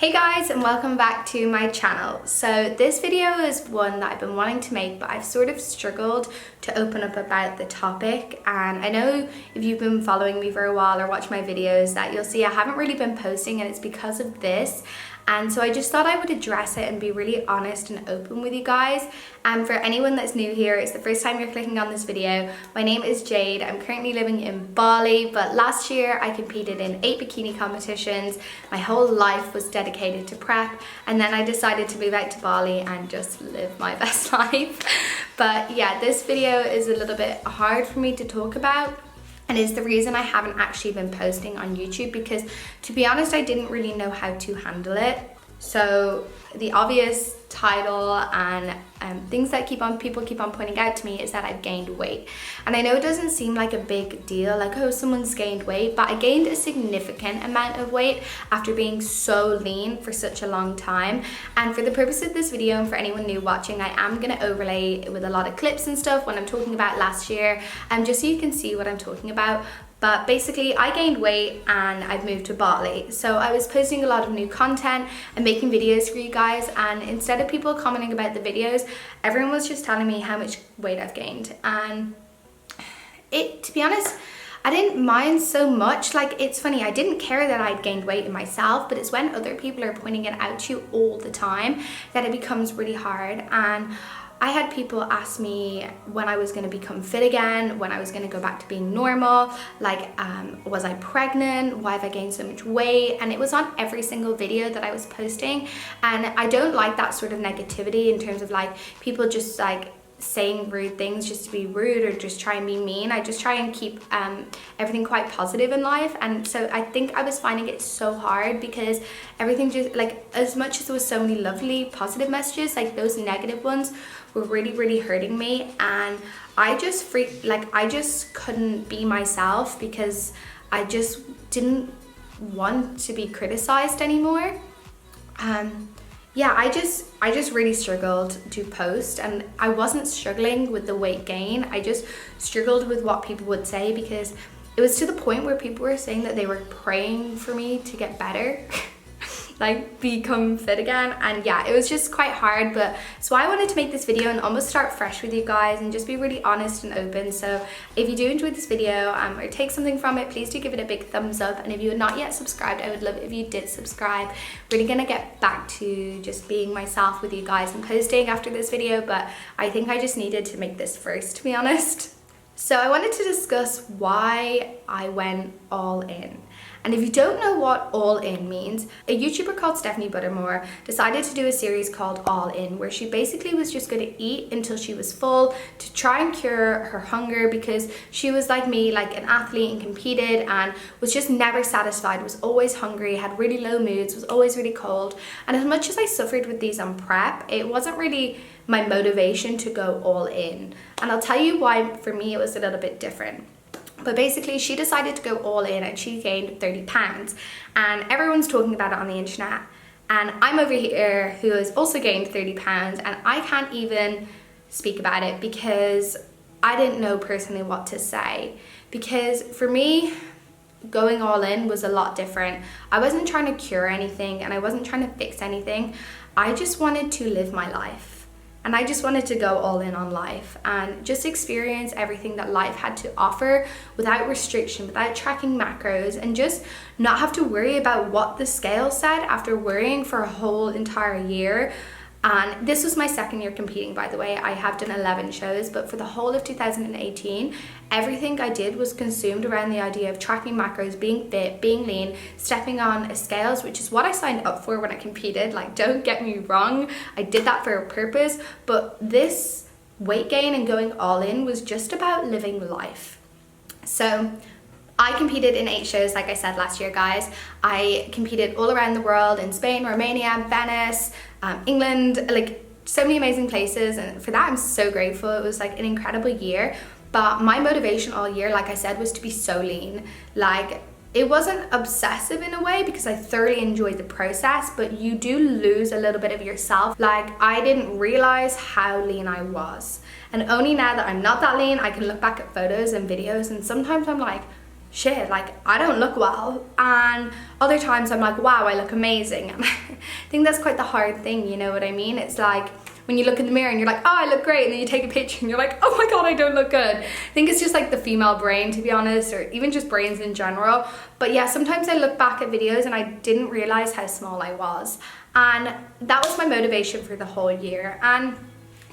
Hey guys, and welcome back to my channel. So this video is one that I've been wanting to make, but I've sort of struggled to open up about the topic. And I know if you've been following me for a while or watched my videos that you'll see I haven't really been posting, and it's because of this. And so I just thought I would address it and be really honest and open with you guys. And for anyone that's new here, it's the first time you're clicking on this video, my name is Jade. I'm currently living in Bali, but last year I competed in 8 bikini competitions. My whole life was dedicated to prep, and then I decided to move out to Bali and just live my best life. But yeah, this video is a little bit hard for me to talk about, and is the reason I haven't actually been posting on YouTube, because to be honest, I didn't really know how to handle it. So the obvious title and things that people keep on pointing out to me is that I've gained weight. And I know it doesn't seem like a big deal, like, oh, someone's gained weight, but I gained a significant amount of weight after being so lean for such a long time. And for the purpose of this video, and for anyone new watching, I am going to overlay it with a lot of clips and stuff when I'm talking about last year, just so you can see what I'm talking about. But basically, I gained weight and I've moved to Bali. So I was posting a lot of new content and making videos for you guys. And instead of people commenting about the videos, everyone was just telling me how much weight I've gained. And to be honest, I didn't mind so much. Like, it's funny, I didn't care that I'd gained weight in myself, but it's when other people are pointing it out to you all the time that it becomes really hard. And I had people ask me when I was going to become fit again, when I was going to go back to being normal, like, was I pregnant? Why have I gained so much weight? And it was on every single video that I was posting. And I don't like that sort of negativity in terms of like people just like saying rude things just to be rude or just try and be mean. I just try and keep everything quite positive in life. And so I think I was finding it so hard because everything just, like, as much as there was so many lovely positive messages, like those negative ones were really hurting me. And I just I just couldn't be myself because I just didn't want to be criticized anymore. Yeah, I just really struggled to post, and I wasn't struggling with the weight gain. I just struggled with what people would say, because it was to the point where people were saying that they were praying for me to get better, like become fit again. And yeah, it was just quite hard. But so I wanted to make this video and almost start fresh with you guys and just be really honest and open. So if you do enjoy this video or take something from it, please do give it a big thumbs up. And if you are not yet subscribed, I would love it if you did subscribe. Really gonna get back to just being myself with you guys and posting after this video, but I think I just needed to make this first, to be honest. So I wanted to discuss why I went all in. And if you don't know what all in means, a YouTuber called Stephanie Buttermore decided to do a series called All In, where she basically was just going to eat until she was full to try and cure her hunger, because she was like me, like an athlete, and competed and was just never satisfied, was always hungry, had really low moods, was always really cold. And as much as I suffered with these on prep, it wasn't really my motivation to go all in. And I'll tell you why for me it was a little bit different. But basically, she decided to go all in and she gained 30 pounds. And everyone's talking about it on the internet. And I'm over here who has also gained 30 pounds, and I can't even speak about it because I didn't know personally what to say. Because for me, going all in was a lot different. I wasn't trying to cure anything and I wasn't trying to fix anything. I just wanted to live my life. And I just wanted to go all in on life and just experience everything that life had to offer without restriction, without tracking macros, and just not have to worry about what the scale said after worrying for a whole entire year. And this was my second year competing, by the way. I have done 11 shows, but for the whole of 2018, everything I did was consumed around the idea of tracking macros, being fit, being lean, stepping on a scales, which is what I signed up for when I competed. Like, don't get me wrong, I did that for a purpose, but this weight gain and going all in was just about living life. So I competed in 8 shows, like I said, last year, guys. I competed all around the world, in Spain, Romania, Venice, England, like so many amazing places. And for that, I'm so grateful. It was like an incredible year. But my motivation all year, like I said, was to be so lean. Like, it wasn't obsessive in a way because I thoroughly enjoyed the process, but you do lose a little bit of yourself. Like, I didn't realize how lean I was. And only now that I'm not that lean, I can look back at photos and videos, and sometimes I'm like, shit, like I don't look well, and other times I'm like, wow, I look amazing. And I think that's quite the hard thing, you know what I mean? It's like when you look in the mirror and you're like, oh, I look great, and then you take a picture and you're like, oh my god, I don't look good. I think it's just like the female brain, to be honest, or even just brains in general. But yeah, sometimes I look back at videos and I didn't realize how small I was, and that was my motivation for the whole year. And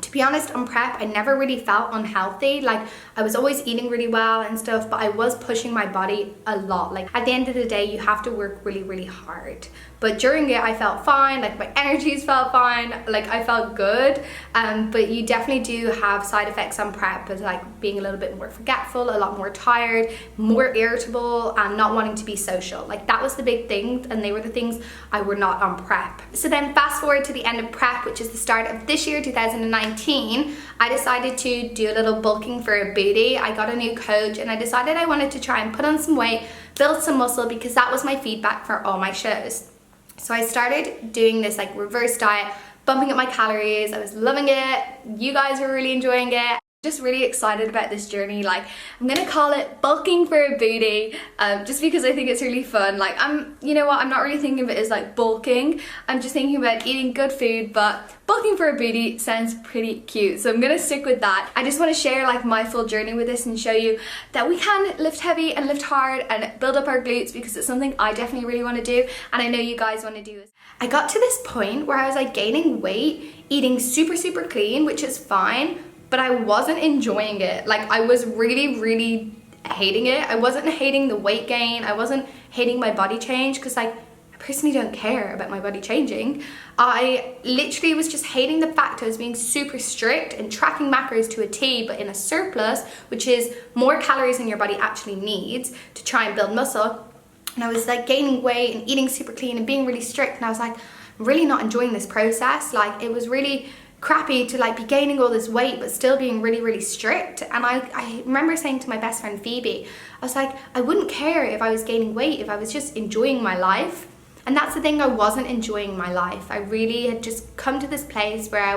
to be honest, on prep, I never really felt unhealthy. Like, I was always eating really well and stuff, but I was pushing my body a lot. Like, at the end of the day, you have to work really, really hard. But during it, I felt fine. Like, my energies felt fine. Like, I felt good. But you definitely do have side effects on prep, as like being a little bit more forgetful, a lot more tired, more irritable, and not wanting to be social. Like, that was the big thing, and they were the things I were not on prep. So then fast forward to the end of prep, which is the start of this year, 2019, I decided to do a little bulking for a booty. I got a new coach, and I decided I wanted to try and put on some weight, build some muscle, because that was my feedback for all my shows. So I started doing this like reverse diet, bumping up my calories. I was loving it. You guys were really enjoying it. Just really excited about this journey. Like, I'm gonna call it bulking for a booty, just because I think it's really fun. Like, you know what, I'm not really thinking of it as like bulking. I'm just thinking about eating good food, but bulking for a booty sounds pretty cute, so I'm gonna stick with that. I just want to share like my full journey with this and show you that we can lift heavy and lift hard and build up our glutes, because it's something I definitely really want to do, and I know you guys want to do this. I got to this point where I was like gaining weight, eating super, super clean, which is fine, but I wasn't enjoying it. Like, I was really, really hating it. I wasn't hating the weight gain. I wasn't hating my body change, because like, I personally don't care about my body changing. I literally was just hating the fact I was being super strict and tracking macros to a T, but in a surplus, which is more calories than your body actually needs to try and build muscle. And I was like gaining weight and eating super clean and being really strict, and I was like, I'm really not enjoying this process. Like, it was really crappy to like be gaining all this weight but still being really, really strict. And I remember saying to my best friend Phoebe, I was like, I wouldn't care if I was gaining weight if I was just enjoying my life. And that's the thing, I wasn't enjoying my life. I really had just come to this place where I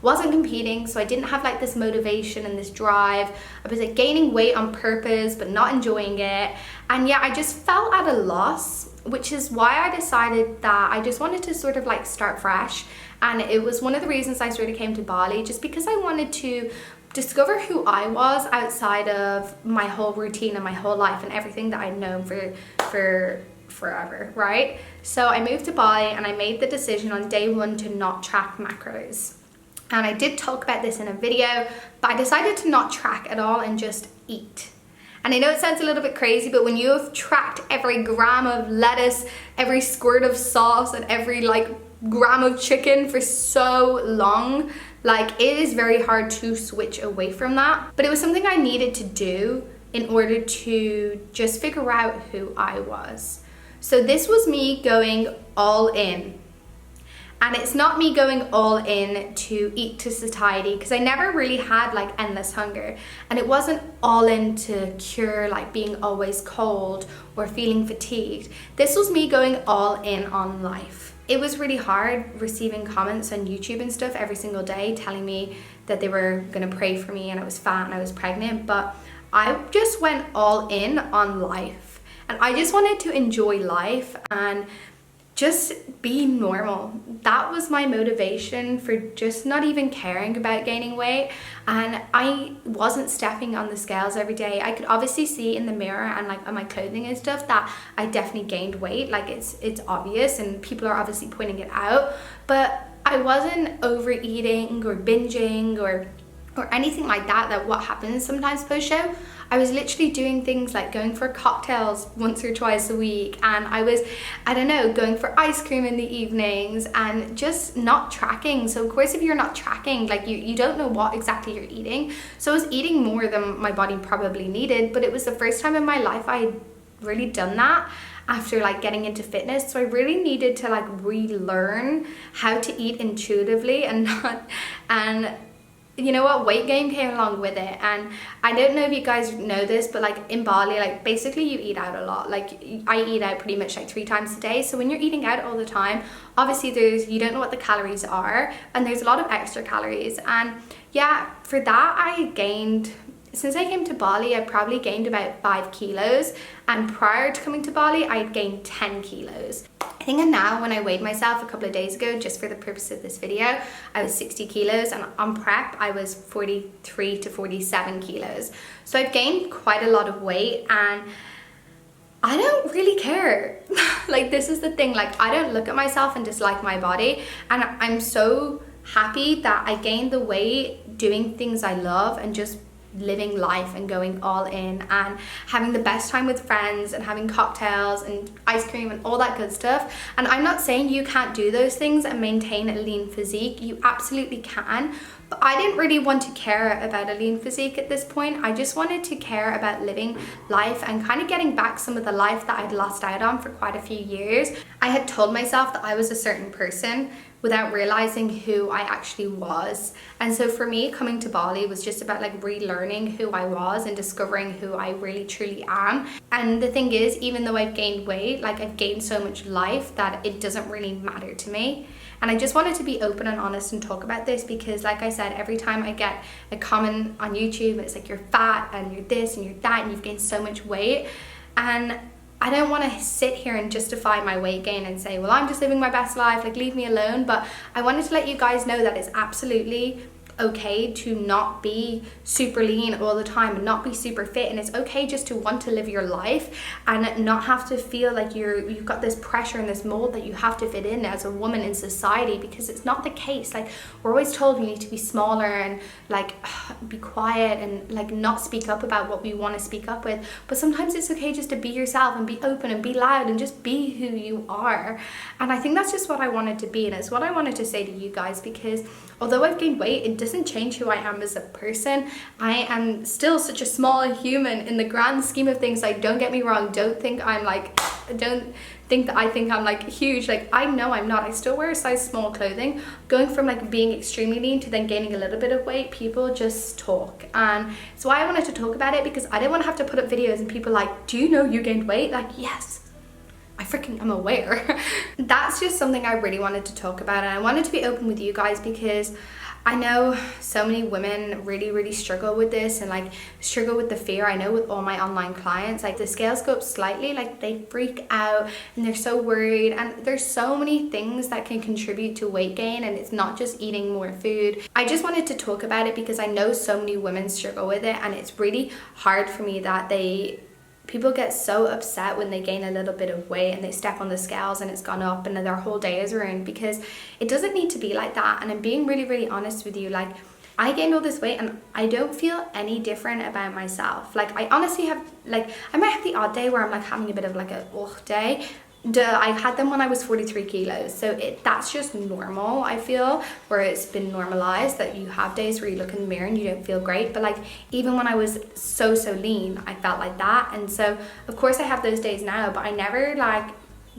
wasn't competing, so I didn't have like this motivation and this drive. I was like gaining weight on purpose but not enjoying it. And yeah, I just felt at a loss, which is why I decided that I just wanted to sort of like start fresh. And it was one of the reasons I sort of came to Bali, just because I wanted to discover who I was outside of my whole routine and my whole life and everything that I'd known for forever, right? So I moved to Bali and I made the decision on day one to not track macros. And I did talk about this in a video, but I decided to not track at all and just eat. And I know it sounds a little bit crazy, but when you have tracked every gram of lettuce, every squirt of sauce, and every like gram of chicken for so long, like, it is very hard to switch away from that. But it was something I needed to do in order to just figure out who I was. So this was me going all in. And it's not me going all in to eat to satiety, because I never really had like endless hunger. And it wasn't all in to cure like being always cold or feeling fatigued. This was me going all in on life. It was really hard receiving comments on YouTube and stuff every single day telling me that they were gonna pray for me and I was fat and I was pregnant, but I just went all in on life. And I just wanted to enjoy life and just be normal. That was my motivation for just not even caring about gaining weight. And I wasn't stepping on the scales every day. I could obviously see in the mirror and like on my clothing and stuff that I definitely gained weight. Like, it's obvious and people are obviously pointing it out, but I wasn't overeating or binging or anything like that what happens sometimes post-show. I was literally doing things like going for cocktails once or twice a week, and I was, I don't know, going for ice cream in the evenings and just not tracking. So of course, if you're not tracking, like you don't know what exactly you're eating. So I was eating more than my body probably needed, but it was the first time in my life I had really done that after like getting into fitness. So I really needed to like relearn how to eat intuitively and you know what, weight gain came along with it. And I don't know if you guys know this, but like in Bali, like basically you eat out a lot. Like I eat out pretty much like 3 times a day. So when you're eating out all the time, obviously you don't know what the calories are, and there's a lot of extra calories. And yeah, for that I gained since I came to Bali, I probably gained about 5 kilos, and prior to coming to Bali, I had gained 10 kilos. I think now when I weighed myself a couple of days ago, just for the purpose of this video, I was 60 kilos, and on prep, I was 43 to 47 kilos. So I've gained quite a lot of weight, and I don't really care. Like, this is the thing, like, I don't look at myself and dislike my body, and I'm so happy that I gained the weight doing things I love and just living life and going all in and having the best time with friends and having cocktails and ice cream and all that good stuff. And I'm not saying you can't do those things and maintain a lean physique. You absolutely can. But I didn't really want to care about a lean physique at this point. I just wanted to care about living life and kind of getting back some of the life that I'd lost out on for quite a few years. I had told myself that I was a certain person without realizing who I actually was. And so for me, coming to Bali was just about like relearning who I was and discovering who I really truly am. And the thing is, even though I've gained weight, like I've gained so much life that it doesn't really matter to me. And I just wanted to be open and honest and talk about this because, like I said, every time I get a comment on YouTube, it's like, you're fat and you're this and you're that and you've gained so much weight. And I don't want to sit here and justify my weight gain and say, well, I'm just living my best life, like leave me alone. But I wanted to let you guys know that it's absolutely okay to not be super lean all the time and not be super fit, and it's okay just to want to live your life and not have to feel like you've got this pressure and this mold that you have to fit in as a woman in society, because it's not the case. Like, we're always told we need to be smaller and like be quiet and like not speak up about what we want to speak up with, but sometimes it's okay just to be yourself and be open and be loud and just be who you are. And I think that's just what I wanted to be, and it's what I wanted to say to you guys, because although I've gained weight, it doesn't change who I am as a person. I am still such a small human in the grand scheme of things. Like, don't get me wrong, don't think I'm like, don't think that I think I'm like huge. Like, I know I'm not. I still wear a size small clothing. Going from like being extremely lean to then gaining a little bit of weight, people just talk. And so why I wanted to talk about it, because I didn't want to have to put up videos and people like, do you know you gained weight? Like, yes, I freaking am aware. That's just something I really wanted to talk about, and I wanted to be open with you guys because I know so many women really struggle with this and like struggle with the fear. I know with all my online clients, like the scales go up slightly, like they freak out and they're so worried, and there's so many things that can contribute to weight gain, and it's not just eating more food. I just wanted to talk about it because I know so many women struggle with it, and it's really hard for me that people get so upset when they gain a little bit of weight and they step on the scales and it's gone up and their whole day is ruined, because it doesn't need to be like that. And I'm being really honest with you. Like, I gained all this weight and I don't feel any different about myself. Like, I honestly have, like, I might have the odd day where I'm like having a bit of like a ugh day. I had them when I was 43 kilos, so that's just normal. I feel where it's been normalized that you have days where you look in the mirror and you don't feel great, but like even when I was so lean, I felt like that. And so of course I have those days now, but I never like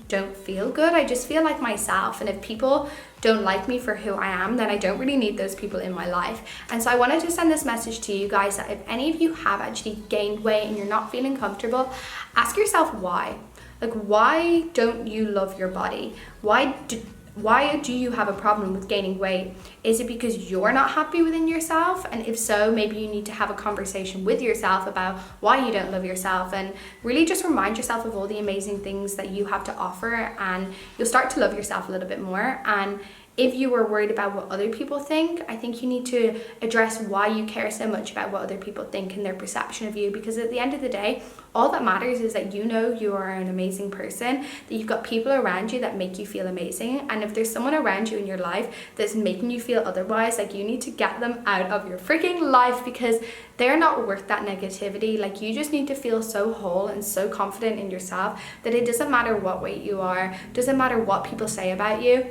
don't feel good. I just feel like myself, and if people don't like me for who I am, then I don't really need those people in my life. And so I wanted to send this message to you guys that if any of you have actually gained weight and you're not feeling comfortable, ask yourself why. Like, why don't you love your body? Why do you have a problem with gaining weight? Is it because you're not happy within yourself? And if so, maybe you need to have a conversation with yourself about why you don't love yourself, and really just remind yourself of all the amazing things that you have to offer, and you'll start to love yourself a little bit more. And if you were worried about what other people think, I think you need to address why you care so much about what other people think and their perception of you, because at the end of the day, all that matters is that you know you are an amazing person, that you've got people around you that make you feel amazing. And if there's someone around you in your life that's making you feel otherwise, like, you need to get them out of your freaking life, because they're not worth that negativity. Like, you just need to feel so whole and so confident in yourself that it doesn't matter what weight you are, doesn't matter what people say about you.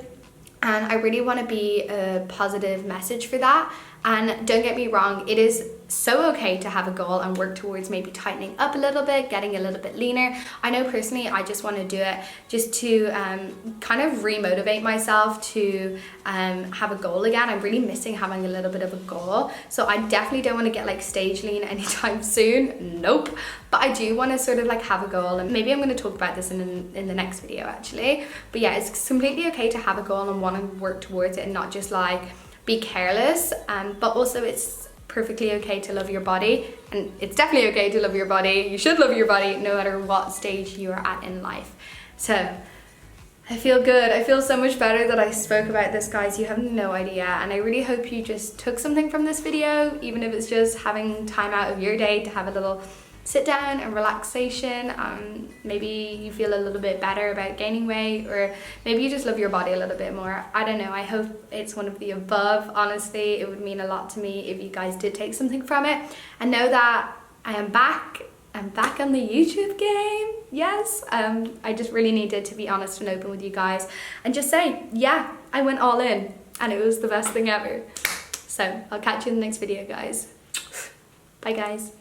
And I really want to be a positive message for that. And don't get me wrong, it is so okay to have a goal and work towards maybe tightening up a little bit, getting a little bit leaner. I know personally I just want to do it just to kind of re-motivate myself to have a goal again. I'm really missing having a little bit of a goal. So I definitely don't want to get like stage lean anytime soon. Nope. But I do want to sort of like have a goal, and maybe I'm going to talk about this in the next video actually. But yeah, it's completely okay to have a goal and want to work towards it and not just like be careless, but also it's perfectly okay to love your body, and it's definitely okay to love your body. You should love your body no matter what stage you are at in life. So I feel good. I feel so much better that I spoke about this, guys. You have no idea. And I really hope you just took something from this video, even if it's just having time out of your day to have a little sit down and relaxation. Maybe you feel a little bit better about gaining weight, or maybe you just love your body a little bit more. I don't know. I hope it's one of the above. Honestly, it would mean a lot to me if you guys did take something from it. And know that I am back. I'm back on the YouTube game. Yes, I just really needed to be honest and open with you guys and just say, yeah, I went all in and it was the best thing ever. So I'll catch you in the next video, guys. Bye, guys.